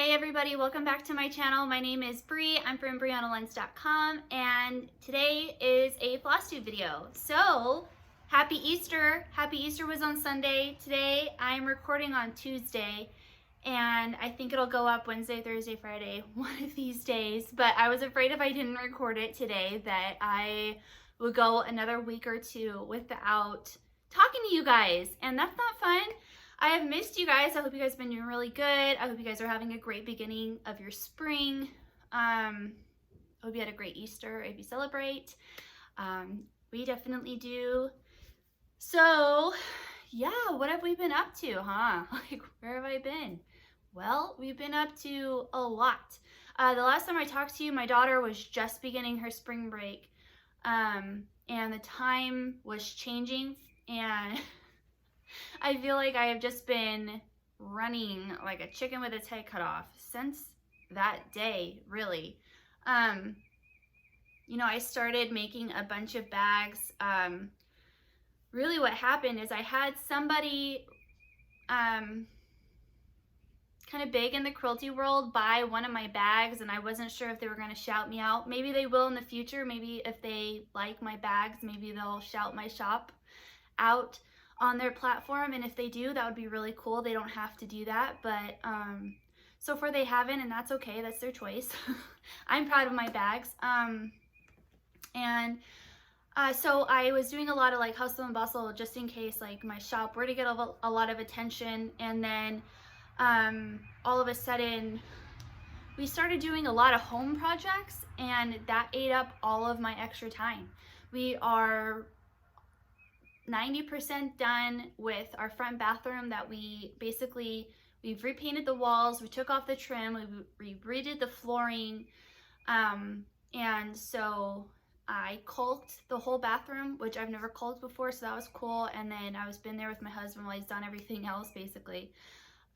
Hey everybody, welcome back to my channel. My name is Bri. I'm from BriannaLentz.com, and today is a Flosstube video. So, happy Easter. Happy Easter was on Sunday. Today I'm recording on Tuesday, and I think it'll go up Wednesday, Thursday, Friday, one of these days. But I was afraid if I didn't record it today that I would go another week or two without talking to you guys, and that's not fun. I have missed you guys. I hope you guys have been doing really good. I hope you guys are having a great beginning of your spring. I hope you had a great Easter if you celebrate. We definitely do. So, yeah, what have we been up to, huh? Like, where have I been? Well, we've been up to a lot. The last time I talked to you, my daughter was just beginning her spring break, and the time was changing, and I feel like I have just been running like a chicken with its head cut off since that day, really. You know, I started making a bunch of bags. Really what happened is I had somebody kind of big in the quilty world buy one of my bags, and I wasn't sure if they were going to shout me out. Maybe they will in the future. Maybe if they like my bags, maybe they'll shout my shop out on their platform, and if they do, that would be really cool. They don't have to do that, but so far they haven't, and that's okay. That's their choice. I'm proud of my bags. So I was doing a lot of like hustle and bustle just in case like my shop were to get a lot of attention, and then all of a sudden we started doing a lot of home projects, and that ate up all of my extra time. We are 90% done with our front bathroom that we've repainted the walls, we took off the trim, we redid the flooring, and so I caulked the whole bathroom, which I've never caulked before, so that was cool. And then I was been there with my husband while he's done everything else, basically.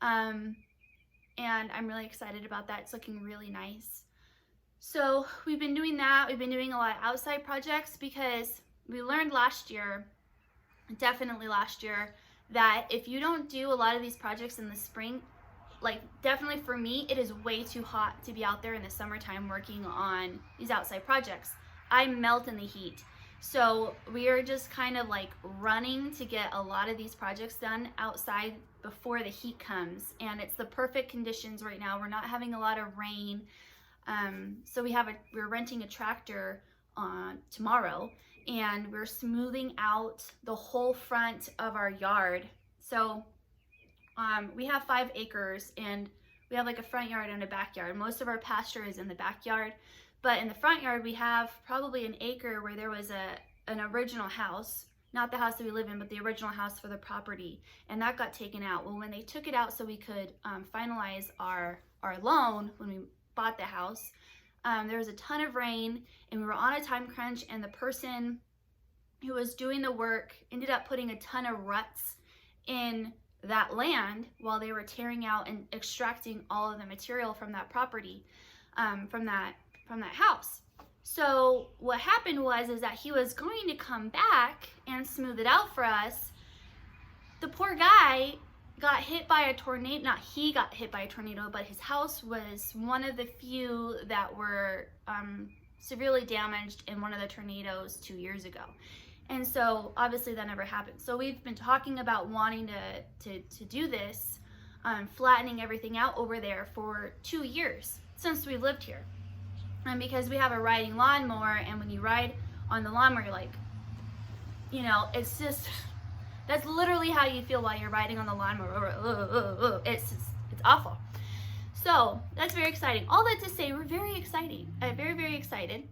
And I'm really excited about that. It's looking really nice. So we've been doing that. We've been doing a lot of outside projects because we learned definitely last year, that if you don't do a lot of these projects in the spring, like definitely for me, it is way too hot to be out there in the summertime working on these outside projects. I melt in the heat. So we are just kind of like running to get a lot of these projects done outside before the heat comes, and it's the perfect conditions right now. We're not having a lot of rain. So we're renting a tractor tomorrow, and we're smoothing out the whole front of our yard. So we have 5 acres, and we have like a front yard and a backyard. Most of our pasture is in the backyard, but in the front yard we have probably an acre where there was an original house, not the house that we live in, but the original house for the property, and that got taken out. Well, when they took it out so we could finalize our loan when we bought the house, there was a ton of rain, and we were on a time crunch, and the person who was doing the work ended up putting a ton of ruts in that land while they were tearing out and extracting all of the material from that property, from that house. So what happened is that he was going to come back and smooth it out for us. The poor guy got hit by a tornado. Not he got hit by a tornado, but his house was one of the few that were severely damaged in one of the tornadoes 2 years ago. And so obviously that never happened. So we've been talking about wanting to do this, flattening everything out over there for 2 years since we lived here. And because we have a riding lawnmower, and when you ride on the lawnmower, you're like, you know, it's just, that's literally how you feel while you're riding on the lawnmower. It's awful. So that's very exciting. All that to say, we're very excited. Very excited.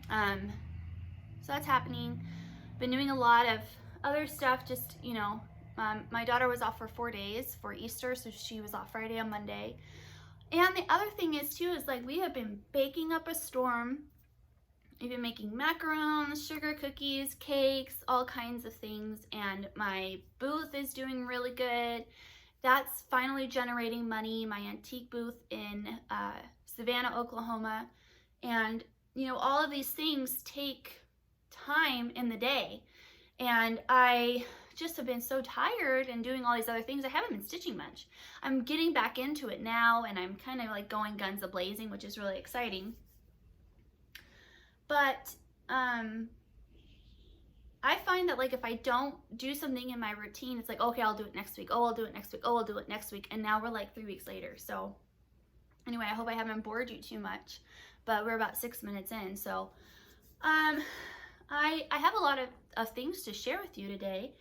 So that's happening. Been doing a lot of other stuff. Just, you know, my daughter was off for 4 days for Easter, so she was off Friday and Monday. And the other thing is too, is like we have been baking up a storm. We've been making macarons, sugar cookies, cakes, all kinds of things, and my booth is doing really good. That's finally generating money, my antique booth in Savannah, Oklahoma. And, you know, all of these things take time in the day. And I just have been so tired and doing all these other things. I haven't been stitching much. I'm getting back into it now, and I'm kind of like going guns a-blazing, which is really exciting. But I find that like if I don't do something in my routine, it's like, okay, I'll do it next week. Oh, I'll do it next week. Oh, I'll do it next week. And now we're like 3 weeks later. So anyway, I hope I haven't bored you too much, but we're about 6 minutes in. So I have a lot of things to share with you today.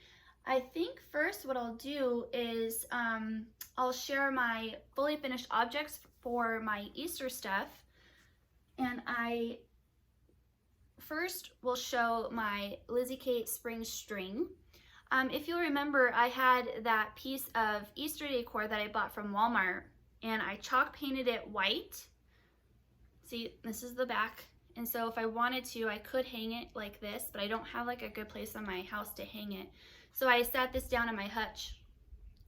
I think first what I'll do is I'll share my fully finished objects for my Easter stuff. And I first will show my Lizzie Kate spring string. If you'll remember, I had that piece of Easter decor that I bought from Walmart, and I chalk painted it white. See, this is the back. And so if I wanted to, I could hang it like this, but I don't have like a good place on my house to hang it. So I sat this down in my hutch,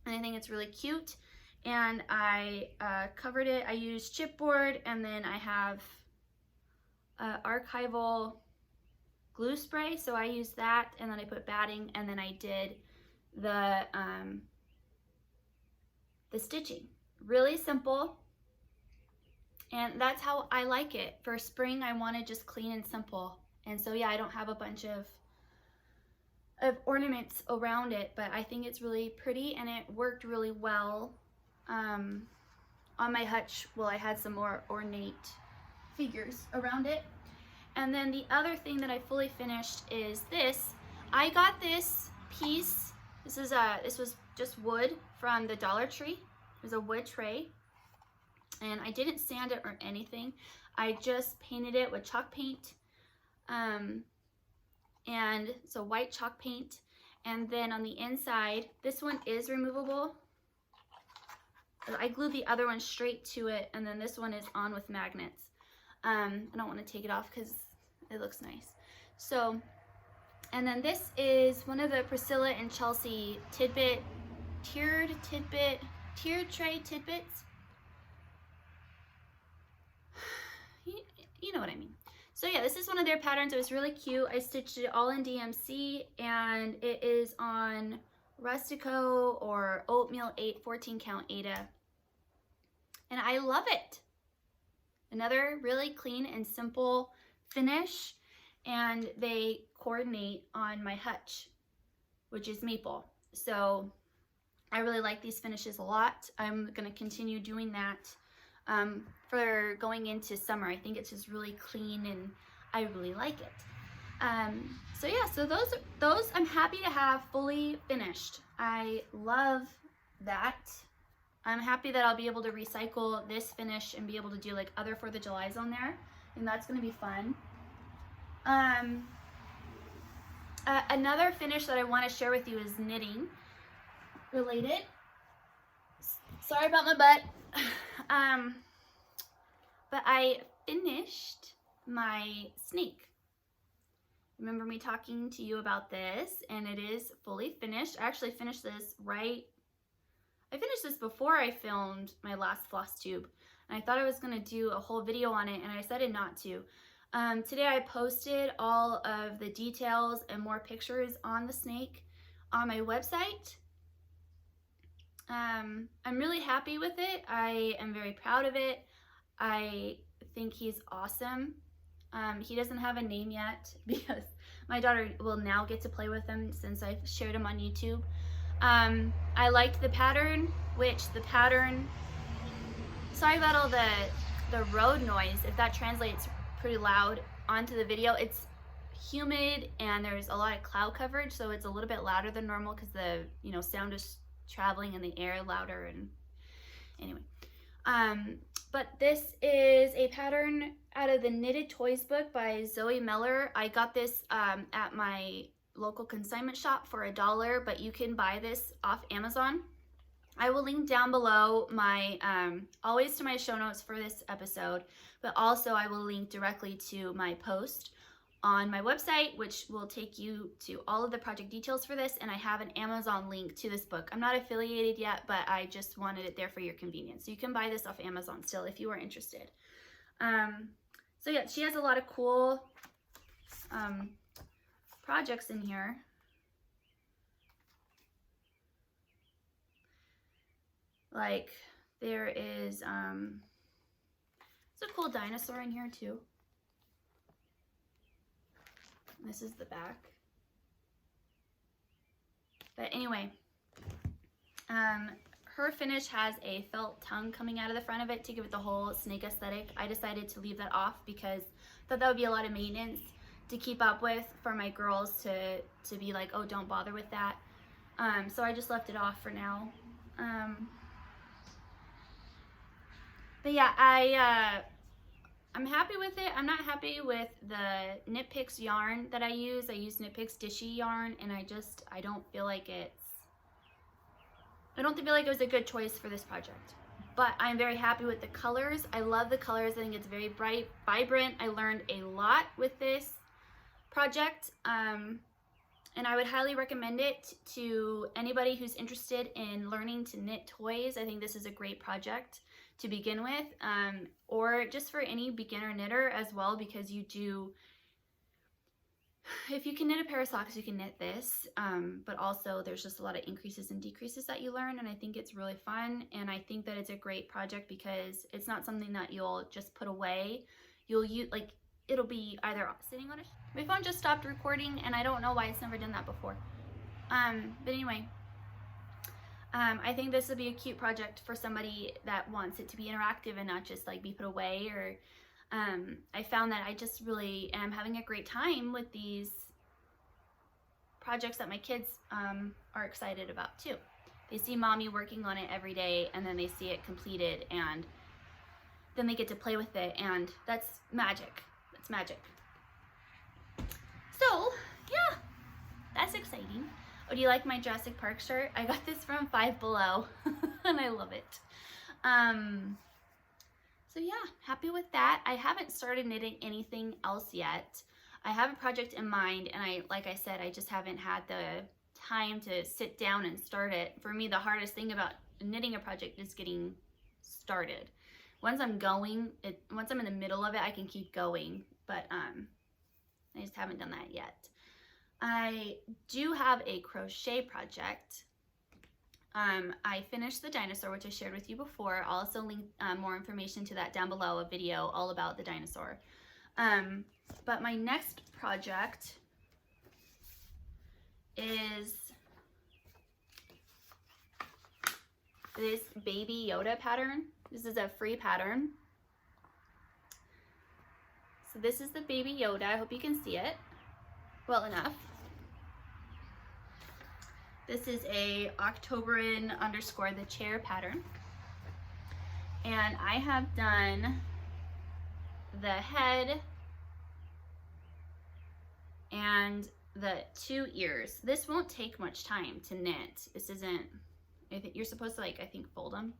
and I think it's really cute. And I covered it. I used chipboard, and then I have archival glue spray, so I used that, and then I put batting, and then I did the stitching. Really simple, and that's how I like it. For spring, I want it just clean and simple, and so yeah, I don't have a bunch of ornaments around it, but I think it's really pretty, and it worked really well on my hutch. Well, I had some more ornate figures around it. And then the other thing that I fully finished is this. I got this piece. This was just wood from the Dollar Tree. It was a wood tray, and I didn't sand it or anything. I just painted it with chalk paint, and so white chalk paint. And then on the inside, this one is removable. I glued the other one straight to it, and then this one is on with magnets. I don't want to take it off because it looks nice. So, and then this is one of the Priscilla and Chelsea tiered tray tidbits. You know what I mean. So yeah, this is one of their patterns. It was really cute. I stitched it all in DMC, and it is on Rustico or Oatmeal 14 count Ada. And I love it. Another really clean and simple finish, and they coordinate on my hutch, which is maple. So I really like these finishes a lot. I'm going to continue doing that for going into summer. I think it's just really clean, and I really like it. So yeah, so those I'm happy to have fully finished. I love that. I'm happy that I'll be able to recycle this finish and be able to do like other 4th of Julys on there, and that's going to be fun. Another finish that I want to share with you is knitting related. Sorry about my butt. But I finished my snake. Remember me talking to you about this, and it is fully finished. I actually finished this I finished this before I filmed my last Flosstube, and I thought I was going to do a whole video on it, and I decided not to. Today I posted all of the details and more pictures on the snake on my website. I'm really happy with it. I am very proud of it. I think he's awesome. He doesn't have a name yet because my daughter will now get to play with him since I've shared him on YouTube. I liked the pattern, sorry about all the road noise, if that translates pretty loud onto the video. It's humid and there's a lot of cloud coverage, so it's a little bit louder than normal because the sound is traveling in the air louder. And anyway, but this is a pattern out of the Knitted Toys book by Zoe Meller. I got this at my local consignment shop for $1, but you can buy this off Amazon. I will link down below my always to my show notes for this episode, but also I will link directly to my post on my website, which will take you to all of the project details for this, and I have an Amazon link to this book. I'm not affiliated yet, but I just wanted it there for your convenience. So you can buy this off Amazon still if you are interested. So yeah, she has a lot of cool projects in here. Like there is, it's a cool dinosaur in here too. This is the back. But anyway, her finish has a felt tongue coming out of the front of it to give it the whole snake aesthetic. I decided to leave that off because I thought that would be a lot of maintenance to keep up with for my girls to be like, oh, don't bother with that. So I just left it off for now. But yeah, I'm happy with it. I'm not happy with the Knit Picks yarn that I use. I use Knit Picks Dishy yarn, and I don't feel like it was a good choice for this project. But I'm very happy with the colors. I love the colors. I think it's very bright, vibrant. I learned a lot with this project, and I would highly recommend it to anybody who's interested in learning to knit toys. I think this is a great project to begin with, or just for any beginner knitter as well, because if you can knit a pair of socks, you can knit this, but also there's just a lot of increases and decreases that you learn, and I think it's really fun, and I think that it's a great project because it's not something that you'll just put away. You'll use, like, it'll be either sitting on my phone just stopped recording, and I don't know why it's never done that before. But anyway, I think this would be a cute project for somebody that wants it to be interactive and not just like be put away. Or I found that I just really am having a great time with these projects that my kids are excited about too. They see mommy working on it every day, and then they see it completed, and then they get to play with it, and that's magic. That's magic. So yeah, that's exciting. Oh, do you like my Jurassic Park shirt? I got this from Five Below and I love it. So yeah, happy with that. I haven't started knitting anything else yet. I have a project in mind, and like I said, I just haven't had the time to sit down and start it. For me, the hardest thing about knitting a project is getting started. Once I'm in the middle of it, I can keep going, but I just haven't done that yet. I do have a crochet project. I finished the dinosaur, which I shared with you before. I'll also link more information to that down below, a video all about the dinosaur. But my next project is this Baby Yoda pattern. This is a free pattern. So this is the Baby Yoda. I hope you can see it well enough. This is a Octoberin _ the chair pattern. And I have done the head and the 2 ears. This won't take much time to knit. This isn't, you're supposed to, like, I think fold them.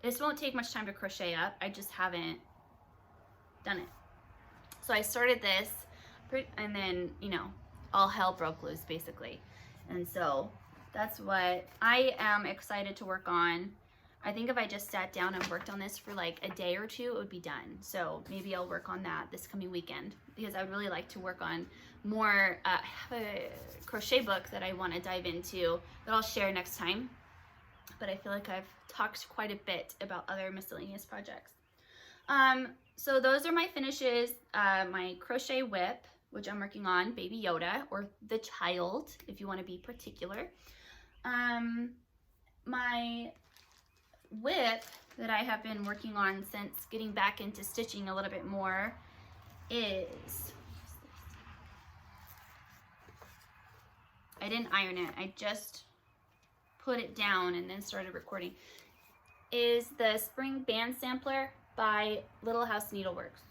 This won't take much time to crochet up. I just haven't done it. So I started this, and then, you know, all hell broke loose basically. And so that's what I am excited to work on. I think if I just sat down and worked on this for like a day or two, it would be done. So maybe I'll work on that this coming weekend, because I would really like to work on more. I have a crochet book that I want to dive into that I'll share next time. But I feel like I've talked quite a bit about other miscellaneous projects. So those are my finishes. My crochet whip, which I'm working on, Baby Yoda, or the child, if you want to be particular. My whip that I have been working on since getting back into stitching a little bit more is, I didn't iron it, I just put it down and then started recording, is the Spring Band Sampler by Little House Needleworks.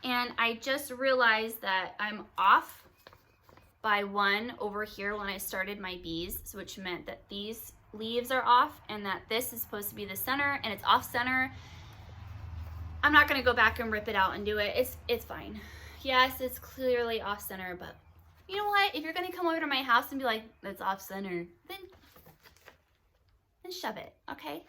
And I just realized that I'm off by 1 over here when I started my bees, so which meant that these leaves are off and that this is supposed to be the center, and it's off center. I'm not gonna go back and rip it out and do it. It's fine. Yes, it's clearly off center, but you know what? If you're gonna come over to my house and be like, it's off center, then shove it, okay?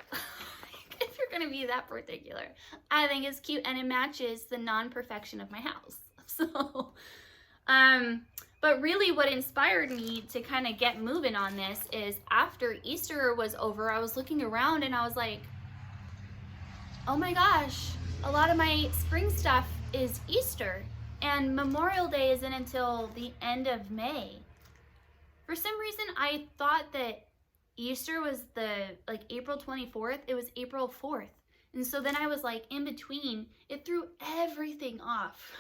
If you're gonna be that particular. I think it's cute and it matches the non-perfection of my house. So But really what inspired me to kind of get moving on this is after Easter was over, I was looking around and I was like, oh my gosh, a lot of my spring stuff is Easter, and Memorial Day isn't until the end of May. For some reason, I thought that Easter was like April 24th. It was April 4th. And so then I was like in between. It threw everything off.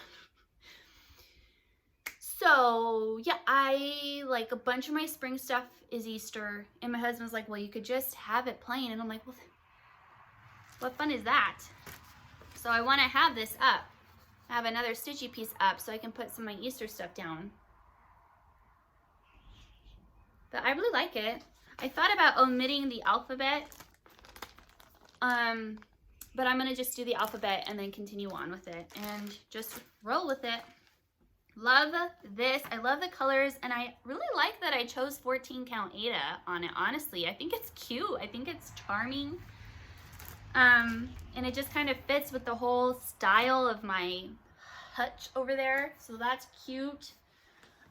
So yeah, I like a bunch of my spring stuff is Easter. And my husband's like, well, you could just have it plain. And I'm like, well, what fun is that? So I want to have this up. I have another stitchy piece up so I can put some of my Easter stuff down. But I really like it. I thought about omitting the alphabet. But I'm going to just do the alphabet and then continue on with it. And just roll with it. Love this. I love the colors. And I really like that I chose 14 count Aida on it, honestly. I think it's cute. I think it's charming. And it just kind of fits with the whole style of my hutch over there. So that's cute.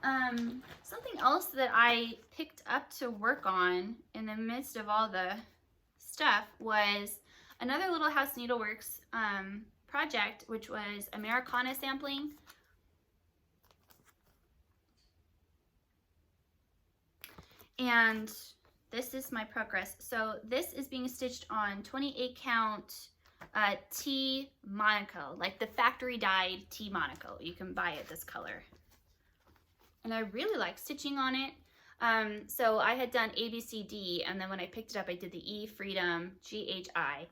Something else that I picked up to work on in the midst of all the stuff was another Little House Needleworks project, which was Americana sampling. And this is my progress. So this is being stitched on 28 count T Monaco, like the factory dyed T Monaco. You can buy it this color. And I really like stitching on it. So I had done A, B, C, D, and then when I picked it up, I did the E, Freedom, G, H, I.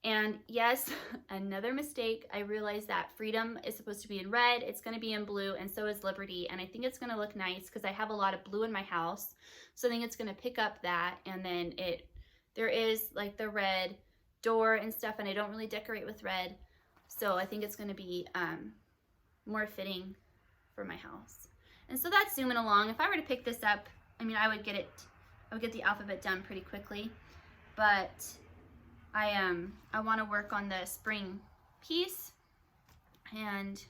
And yes, another mistake. I realized that Freedom is supposed to be in red. It's going to be in blue, and so is Liberty. And I think it's going to look nice because I have a lot of blue in my house. So I think it's going to pick up that. And then there is like the red door and stuff, and I don't really decorate with red. So I think it's going to be more fitting for my house. And so that's zooming along. If I were to pick this up, I mean, I would get the alphabet done pretty quickly, but I want to work on the spring piece, and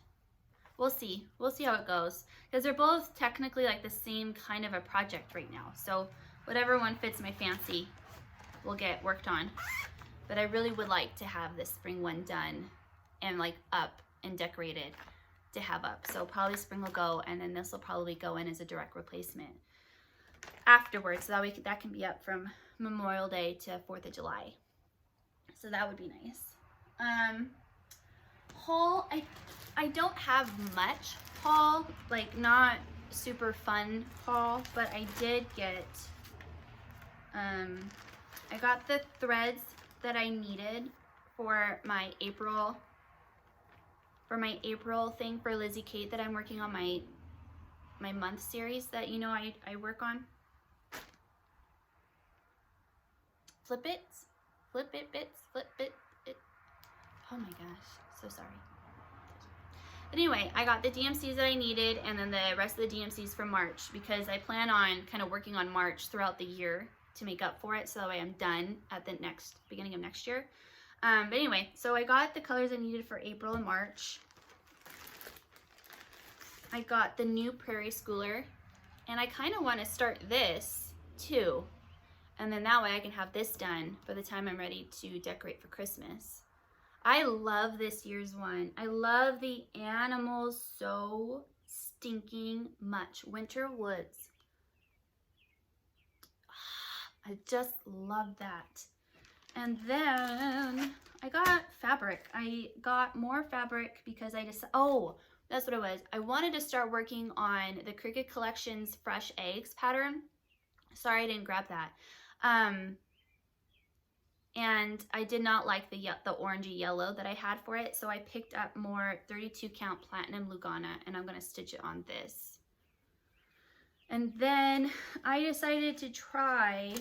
we'll see how it goes, because they're both technically like the same kind of a project right now. So whatever one fits my fancy will get worked on. But I really would like to have this spring one done and like up and decorated to have up. So probably spring will go, and then this will probably go in as a direct replacement afterwards, so that can be up from Memorial Day to 4th of July. So that would be nice. Haul, I don't have much haul, like not super fun haul, but I did get, I got the threads that I needed for my April thing for Lizzie Kate that I'm working on my month series that I work on. Flip it, bits, flip it. Oh my gosh, so sorry. Anyway, I got the DMCs that I needed, and then the rest of the DMCs for March, because I plan on kind of working on March throughout the year to make up for it, so that way I'm done at the beginning of next year. But anyway, so I got the colors I needed for April and March. I got the new Prairie Schooler, and I kind of want to start this too. And then that way I can have this done by the time I'm ready to decorate for Christmas. I love this year's one. I love the animals so stinking much. Winter Woods. I just love that. And then I got fabric. I got more fabric because I just, oh, that's what it was. I wanted to start working on the Cricut Collections Fresh Eggs pattern. Sorry I didn't grab that. And I did not like the orangey yellow that I had for it, so I picked up more 32 count Platinum Lugana, and I'm going to stitch it on this. And then I decided to try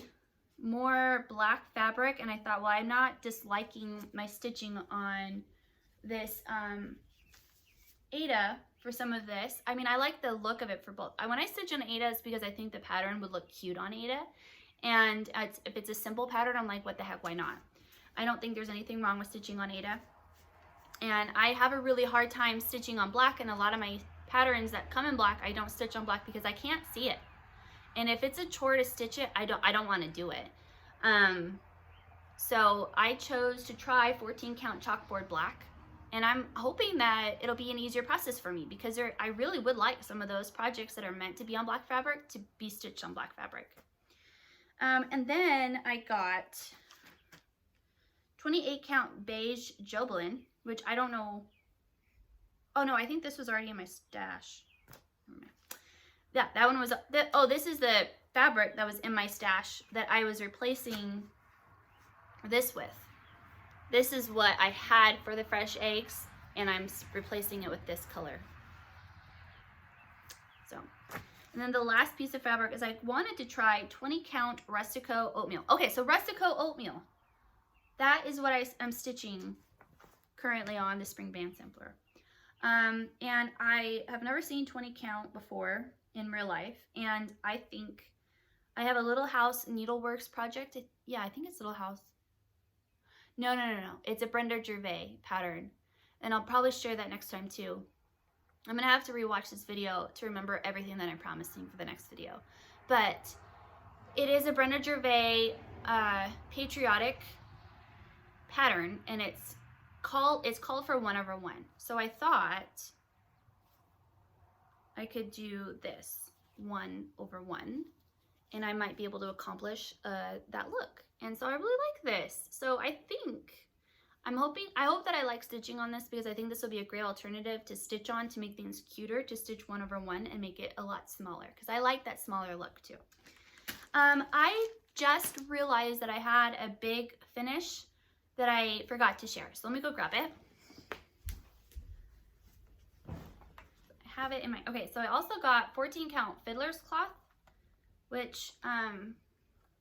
more black fabric, and I thought, well, I'm not disliking my stitching on this Aida for some of this. I mean, I like the look of it for both. When I stitch on Aida, it's because I think the pattern would look cute on Aida. And if it's a simple pattern, I'm like, what the heck, why not? I don't think there's anything wrong with stitching on Aida. And I have a really hard time stitching on black, and a lot of my patterns that come in black, I don't stitch on black because I can't see it. And if it's a chore to stitch it, I don't want to do it. So I chose to try 14 count chalkboard black, and I'm hoping that it'll be an easier process for me because I really would like some of those projects that are meant to be on black fabric to be stitched on black fabric. And then I got 28 count beige Joblin, which I don't know. Oh no, I think this was already in my stash. Yeah, that one was, oh, this is the fabric that was in my stash that I was replacing this with. This is what I had for the fresh eggs, and I'm replacing it with this color. So, and then the last piece of fabric is I wanted to try 20 count Rustico oatmeal. Okay, so Rustico oatmeal, that is what I'm stitching currently on the spring band sampler. And I have never seen 20 count before in real life, and I think I have a Little House Needleworks project. Yeah, I think it's Little House. No. It's a Brenda Gervais pattern, and I'll probably share that next time too. I'm gonna have to rewatch this video to remember everything that I'm promising for the next video. But it is a Brenda Gervais patriotic pattern, and it's called for 1/1. So I thought I could do this 1/1, and I might be able to accomplish that look. And so I really like this. So I hope that I like stitching on this because I think this will be a great alternative to stitch on to make things cuter, to stitch 1/1 and make it a lot smaller because I like that smaller look too. I just realized that I had a big finish that I forgot to share. So let me go grab it. I have it in my, okay, so I also got 14 count fiddler's cloth, which, I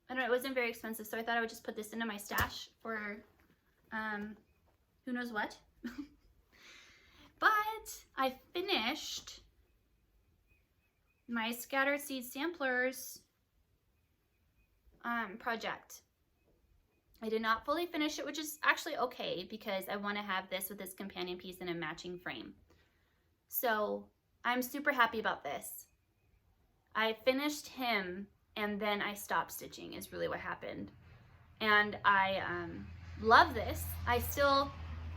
don't know, it wasn't very expensive, so I thought I would just put this into my stash for, who knows what. But I finished my Scattered Seed Samplers project. I did not fully finish it, which is actually okay because I want to have this with this companion piece in a matching frame. So I'm super happy about this. I finished him and then I stopped stitching is really what happened. And I love this. I still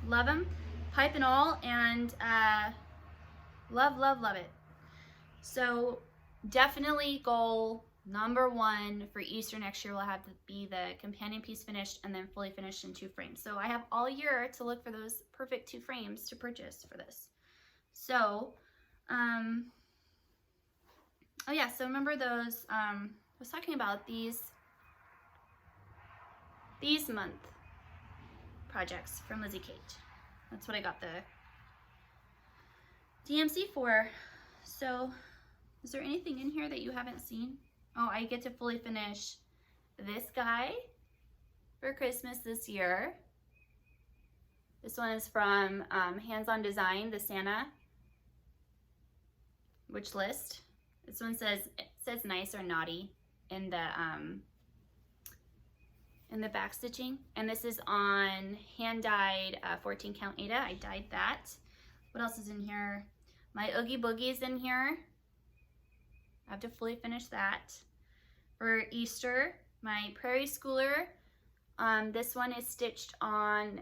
love him, pipe and all, and love it. So definitely goal number 1 for Easter next year will have to be the companion piece finished and then fully finished in 2 frames. So I have all year to look for those perfect 2 frames to purchase for this. So, oh yeah, so remember those, I was talking about these month projects from Lizzie Kate. That's what I got the DMC for. So, is there anything in here that you haven't seen? Oh, I get to fully finish this guy for Christmas this year. This one is from Hands On Design, the Santa wish list. This one says nice or naughty in the back stitching, and this is on hand dyed 14 count Ada. I dyed that. What else is in here? My Oogie Boogie is in here. I have to fully finish that. For Easter, my Prairie Schooler. This one is stitched on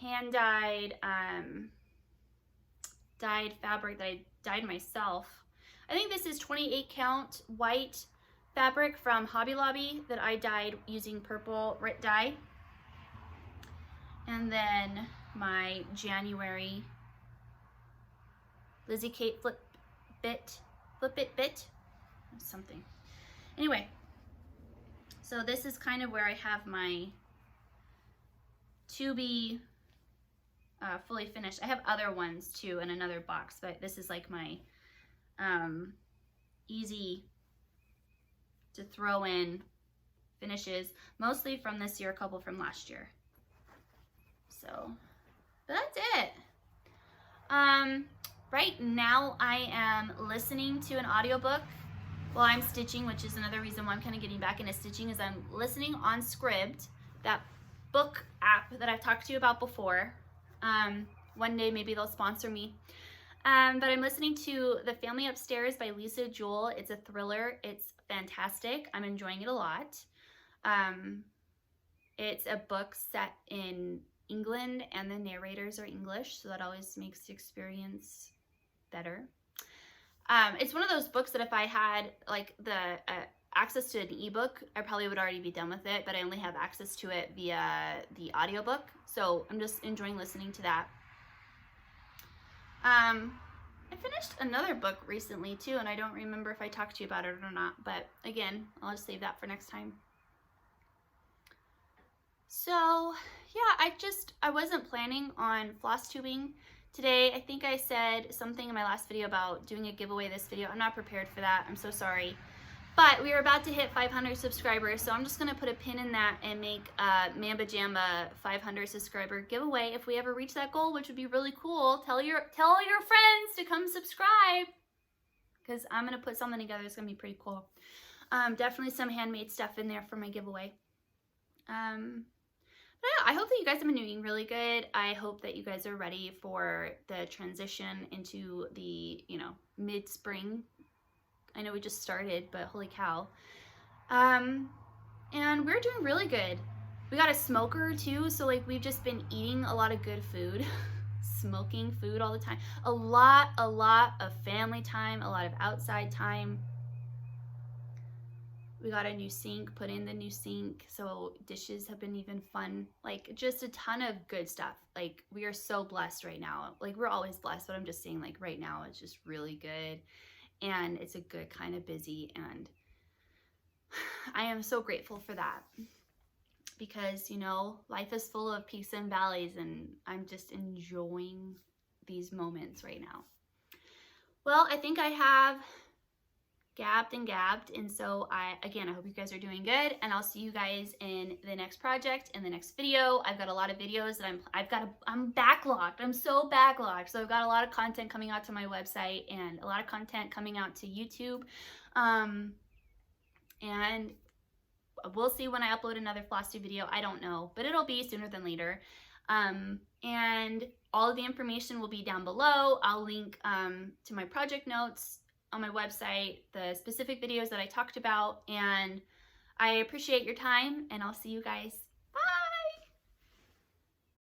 hand dyed fabric that I dyed myself. I think this is 28 count white fabric from Hobby Lobby that I dyed using purple Rit dye. And then my January Lizzie Kate Flip It Bit, something. Anyway, so this is kind of where I have my to be fully finished. I have other ones too in another box, but this is like my easy to throw in finishes, mostly from this year, a couple from last year. So that's it. Right now I am listening to an audiobook while I'm stitching, which is another reason why I'm kind of getting back into stitching, is I'm listening on Scribd, that book app that I've talked to you about before. One day maybe they'll sponsor me. But I'm listening to The Family Upstairs by Lisa Jewell. It's a thriller. It's fantastic. I'm enjoying it a lot. It's a book set in England and the narrators are English, so that always makes the experience better. It's one of those books that if I had like the access to an ebook, I probably would already be done with it, but I only have access to it via the audiobook, so I'm just enjoying listening to that. I finished another book recently too, and I don't remember if I talked to you about it or not, but again, I'll just save that for next time. So yeah, I wasn't planning on floss tubing today. I think I said something in my last video about doing a giveaway this video. I'm not prepared for that. I'm so sorry. But we are about to hit 500 subscribers, so I'm just going to put a pin in that and make a Mamba Jamba 500 subscriber giveaway if we ever reach that goal, which would be really cool. Tell your friends to come subscribe, because I'm going to put something together. It's going to be pretty cool. Definitely some handmade stuff in there for my giveaway. Yeah, I hope that you guys have been doing really good. I hope that you guys are ready for the transition into the, mid-spring. I know we just started, but holy cow. And we're doing really good. We got a smoker too, so like we've just been eating a lot of good food, smoking food all the time. A lot of family time, a lot of outside time. We got a new sink, put in the new sink, so dishes have been even fun. Like, just a ton of good stuff. Like, we are so blessed right now. Like, we're always blessed, but I'm just saying, like, right now it's just really good. And it's a good kind of busy, and I am so grateful for that. Because, life is full of peaks and valleys, and I'm just enjoying these moments right now. Well, I think I have gabbed, and so I hope you guys are doing good, and I'll see you guys in the next project, in the next video. I've got a lot of videos that I'm backlogged. I'm so backlogged, so I've got a lot of content coming out to my website and a lot of content coming out to YouTube, and we'll see when I upload another Flosstube video. I don't know, but it'll be sooner than later. And all of the information will be down below. I'll link to my project notes on my website, the specific videos that I talked about, and I appreciate your time, and I'll see you guys